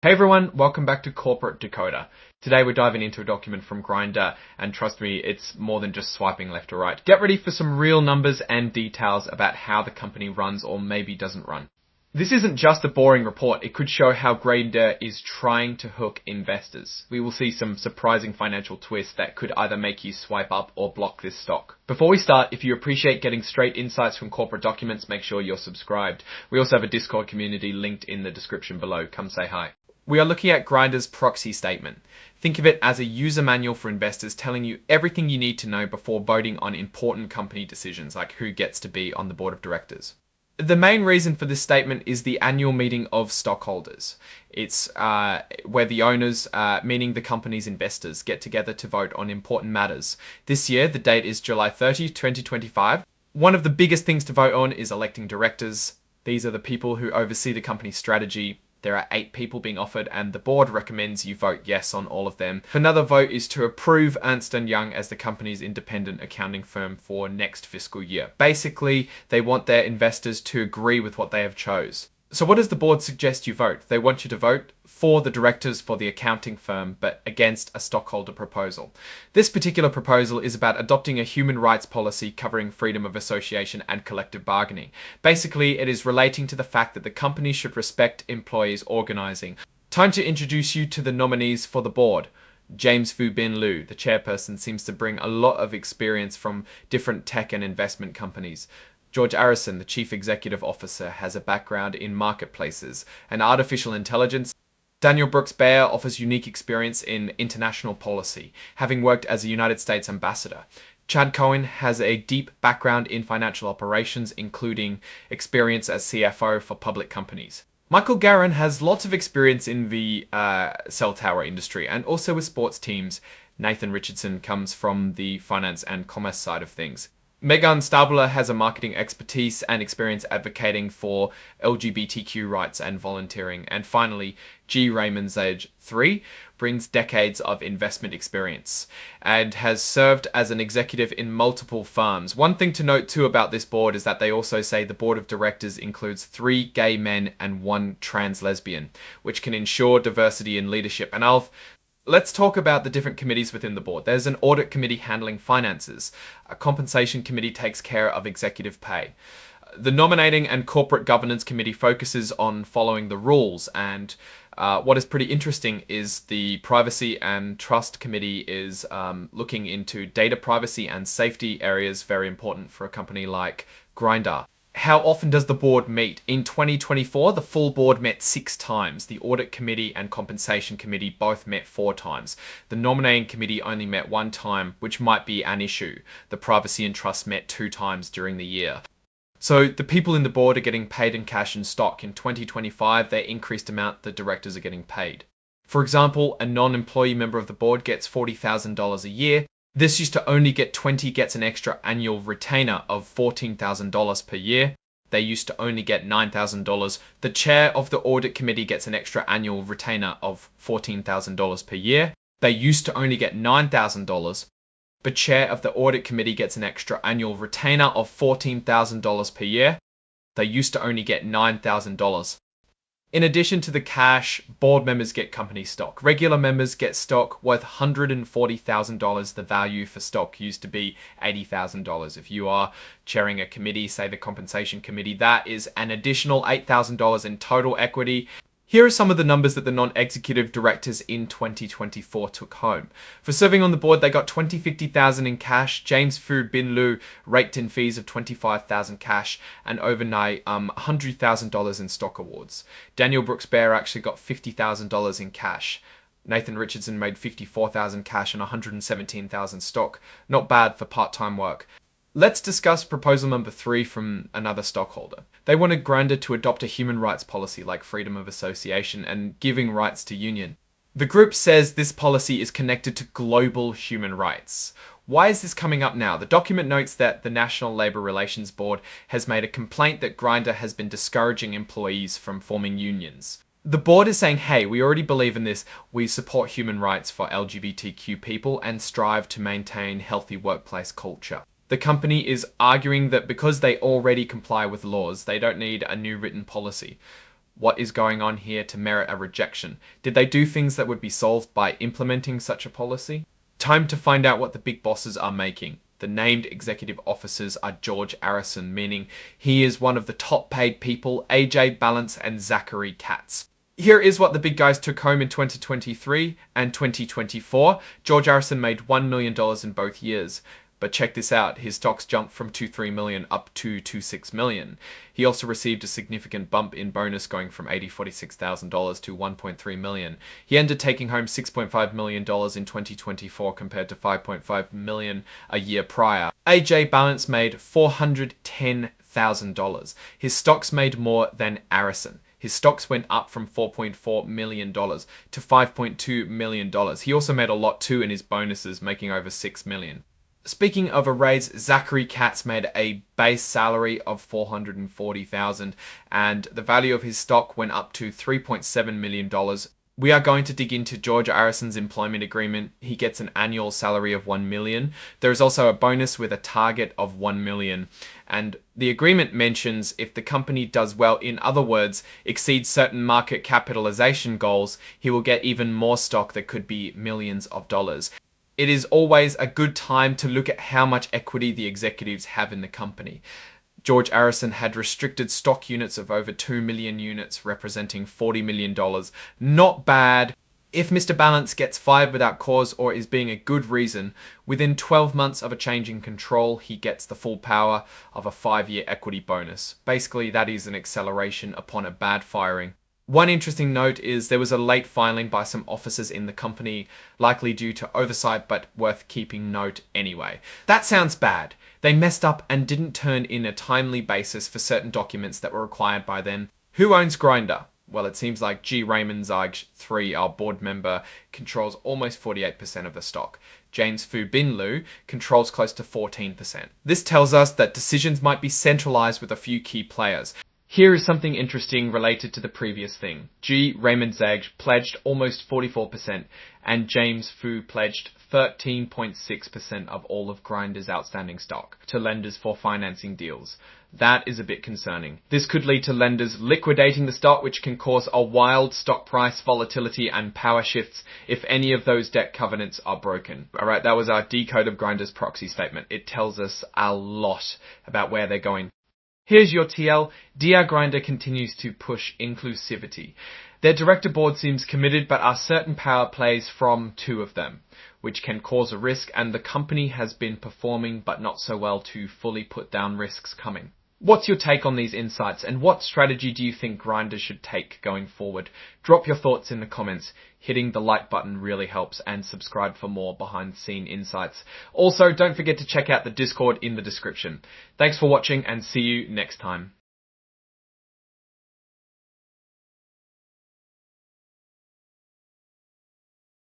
Hey everyone, welcome back to Corporate Decoder. Today we're diving into a document from Grindr, and trust me, it's more than just swiping left or right. Get ready for some real numbers and details about how the company runs or maybe doesn't run. This isn't just a boring report, it could show how Grindr is trying to hook investors. We will see some surprising financial twists that could either make you swipe up or block this stock. Before we start, if you appreciate getting straight insights from corporate documents, make sure you're subscribed. We also have a Discord community linked in the description below. Come say hi. We are looking at Grindr's proxy statement. Think of it as a user manual for investors telling you everything you need to know before voting on important company decisions, like who gets to be on the board of directors. The main reason for this statement is the annual meeting of stockholders. It's where the owners, meaning the company's investors, get together to vote on important matters. This year, the date is July 30, 2025. One of the biggest things to vote on is electing directors. These are the people who oversee the company's strategy. There are 8 people being offered, and the board recommends you vote yes on all of them. Another vote is to approve Ernst & Young as the company's independent accounting firm for next fiscal year. Basically, they want their investors to agree with what they have chose. So what does the board suggest you vote? They want you to vote for the directors for the accounting firm, but against a stockholder proposal. This particular proposal is about adopting a human rights policy covering freedom of association and collective bargaining. Basically, it is relating to the fact that the company should respect employees organizing. Time to introduce you to the nominees for the board. James Fu Bin Liu, the chairperson, seems to bring a lot of experience from different tech and investment companies. George Arison, the Chief Executive Officer, has a background in marketplaces and artificial intelligence. Daniel Brooks-Baer offers unique experience in international policy, having worked as a United States ambassador. Chad Cohen has a deep background in financial operations, including experience as CFO for public companies. Michael Garron has lots of experience in the cell tower industry and also with sports teams. Nathan Richardson comes from the finance and commerce side of things. Megan Stabler has a marketing expertise and experience advocating for LGBTQ rights and volunteering. And finally, G. Raymond Zage III brings decades of investment experience and has served as an executive in multiple firms. One thing to note too about this board is that they also say the board of directors includes 3 gay men and 1 trans lesbian, which can ensure diversity in leadership. And let's talk about the different committees within the board. There's an audit committee handling finances. A compensation committee takes care of executive pay. The nominating and corporate governance committee focuses on following the rules. And what is pretty interesting is the privacy and trust committee is looking into data privacy and safety areas, very important for a company like Grindr. How often does the board meet? In 2024, the full board met 6 times. The audit committee and compensation committee both met 4 times. The nominating committee only met 1 time, which might be an issue. The privacy and trust met 2 times during the year. So the people in the board are getting paid in cash and stock. In 2025, the increased amount the directors are getting paid. For example, a non-employee member of the board gets $40,000 a year. This used to only get 20 gets an extra annual retainer of $14,000 per year. They used to only get $9,000. The chair of the audit committee gets an extra annual retainer of $14,000 per year. They used to only get $9,000. The chair of the audit committee gets an extra annual retainer of $14,000 per year. They used to only get $9,000. In addition to the cash, board members get company stock. Regular members get stock worth $140,000. The value for stock used to be $80,000. If you are chairing a committee, say the compensation committee, that is an additional $8,000 in total equity. Here are some of the numbers that the non-executive directors in 2024 took home. For serving on the board, they got $50,000 in cash. James Fu Bin Liu raked in fees of $25,000 cash and overnight $100,000 in stock awards. Daniel Brooks-Baer actually got $50,000 in cash. Nathan Richardson made $54,000 cash and $117,000 stock. Not bad for part-time work. Let's discuss proposal number 3 from another stockholder. They wanted Grindr to adopt a human rights policy like freedom of association and giving rights to union. The group says this policy is connected to global human rights. Why is this coming up now? The document notes that the National Labour Relations Board has made a complaint that Grindr has been discouraging employees from forming unions. The board is saying, hey, we already believe in this. We support human rights for LGBTQ people and strive to maintain healthy workplace culture. The company is arguing that because they already comply with laws, they don't need a new written policy. What is going on here to merit a rejection? Did they do things that would be solved by implementing such a policy? Time to find out what the big bosses are making. The named executive officers are George Arison, meaning he is one of the top paid people, AJ Balance and Zachary Katz. Here is what the big guys took home in 2023 and 2024. George Arison made $1 million in both years. But check this out, his stocks jumped from 23 million up to 26 million. He also received a significant bump in bonus, going from $46,000 to 1.3 million. He ended taking home $6.5 million in 2024 compared to 5.5 million a year prior. AJ Balance made $410,000. His stocks made more than Arison. His stocks went up from $4.4 million to $5.2 million. He also made a lot too in his bonuses, making over $6 million. Speaking of a raise, Zachary Katz made a base salary of $440,000 and the value of his stock went up to $3.7 million. We are going to dig into George Arison's employment agreement. He gets an annual salary of $1 million. There is also a bonus with a target of $1 million. And the agreement mentions if the company does well, in other words, exceeds certain market capitalization goals, he will get even more stock that could be millions of dollars. It is always a good time to look at how much equity the executives have in the company. George Arison had restricted stock units of over 2 million units, representing $40 million. Not bad. If Mr. Balance gets fired without cause or is being a good reason, within 12 months of a change in control, he gets the full power of a 5-year equity bonus. Basically, that is an acceleration upon a bad firing. One interesting note is there was a late filing by some officers in the company, likely due to oversight, but worth keeping note anyway. That sounds bad. They messed up and didn't turn in a timely basis for certain documents that were required by them. Who owns Grindr? Well, it seems like G. Raymond Zage III, our board member, controls almost 48% of the stock. James Fu Bin Lu controls close to 14%. This tells us that decisions might be centralized with a few key players. Here is something interesting related to the previous thing. G. Raymond Zage pledged almost 44% and James Fu pledged 13.6% of all of Grindr's outstanding stock to lenders for financing deals. That is a bit concerning. This could lead to lenders liquidating the stock, which can cause a wild stock price volatility and power shifts if any of those debt covenants are broken. Alright, that was our decode of Grindr's proxy statement. It tells us a lot about where they're going. Here's your TL. DR Grindr continues to push inclusivity. Their director board seems committed, but are certain power plays from 2 of them, which can cause a risk, and the company has been performing but not so well to fully put down risks coming. What's your take on these insights, and what strategy do you think Grindr should take going forward? Drop your thoughts in the comments. Hitting the like button really helps, and subscribe for more behind the scene insights. Also, don't forget to check out the Discord in the description. Thanks for watching and see you next time.